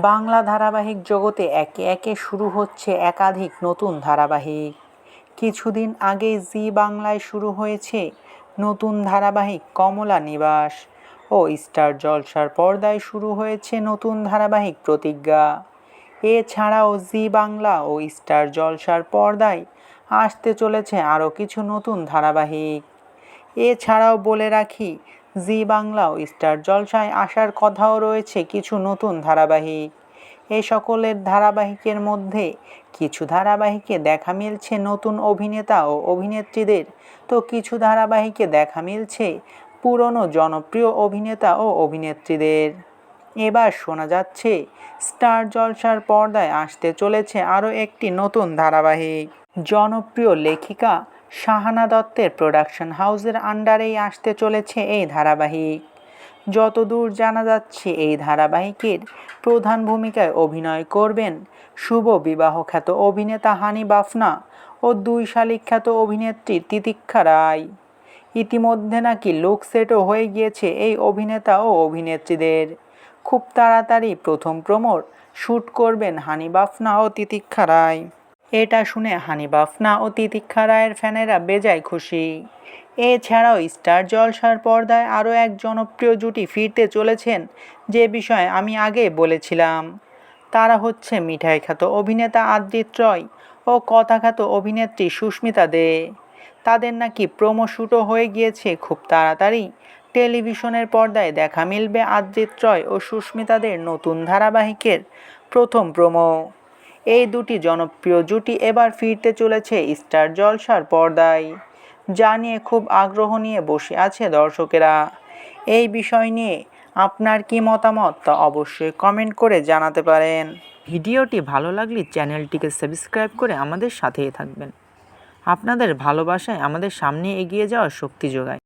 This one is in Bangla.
বাংলা ধারাবাহিক জগতে একে একে শুরু হচ্ছে একাধিক নতুন ধারাবাহিক। কিছুদিন আগেই জি বাংলায় শুরু হয়েছে নতুন ধারাবাহিক কমলা নিবাস ও স্টার জলসার পর্দায় শুরু হয়েছে নতুন ধারাবাহিক প্রতিজ্ঞা। এছাড়াও জি বাংলা ও স্টার জলসার পর্দায় আসতে চলেছে আরও কিছু নতুন ধারাবাহিক। এছাড়াও বলে রাখি, জি বাংলা ও স্টার জলসায় আসার কথাও রয়েছে কিছু নতুন ধারাবাহিক। এ সকলের ধারাবাহিকের মধ্যে কিছু ধারাবাহিকে দেখা মিলছে নতুন অভিনেতা ও অভিনেত্রীদের, তো কিছু ধারাবাহিকে দেখা মিলছে পুরনো জনপ্রিয় অভিনেতা ও অভিনেত্রীদের। এবার শোনা যাচ্ছে স্টার জলসার পর্দায় আসতে চলেছে আরও একটি নতুন ধারাবাহিক। জনপ্রিয় লেখিকা শাহানা দত্তের প্রোডাকশন হাউসের আন্ডারেই আসতে চলেছে এই ধারাবাহিক। যতদূর জানা যাচ্ছে, এই ধারাবাহিকের প্রধান ভূমিকায় অভিনয় করবেন শুভ বিবাহ খ্যাত অভিনেতা হানি বাফনা ও 2 শালিক খ্যাত অভিনেত্রী তিতিক্ষা রায়। ইতিমধ্যে নাকি লুক সেটও হয়ে গিয়েছে এই অভিনেতা ও অভিনেত্রীদের। খুব তাড়াতাড়ি প্রথম প্রোমোর শ্যুট করবেন হানি বাফনা ও তিতিক্ষা রায়। এটা শুনে হানি বাফনা ও তিতিক্ষা রায়ের ফ্যানেরা বেজায় খুশি। এছাড়াও স্টার জলসার পর্দায় আরও এক জনপ্রিয় জুটি ফিরতে চলেছেন, যে বিষয়ে আমি আগে বলেছিলাম। তারা হচ্ছে মিঠাই খ্যাত অভিনেতা আদ্রিত রয় ও কথাখ্যাত অভিনেত্রী সুস্মিতা দে। তাদের নাকি প্রোমো শ্যুটও হয়ে গিয়েছে। খুব তাড়াতাড়ি টেলিভিশনের পর্দায় দেখা মিলবে আদ্রিত রয় ও সুস্মিতাদের নতুন ধারাবাহিকের প্রথম প্রোমো। এই দুটি জনপ্রিয় জুটি এবার ফিরতে চলেছে স্টার জলসার পর্দায়, যা নিয়ে খুব আগ্রহ নিয়ে বসে আছে দর্শকেরা। এই বিষয় নিয়ে আপনার কি মতামত তা অবশ্যই কমেন্ট করে জানাতে পারেন। ভিডিওটি ভালো লাগলে চ্যানেলটিকে সাবস্ক্রাইব করে আমাদের সাথেই থাকবেন। আপনাদের ভালোবাসায় আমাদের সামনে এগিয়ে যাওয়ার শক্তি যোগায়।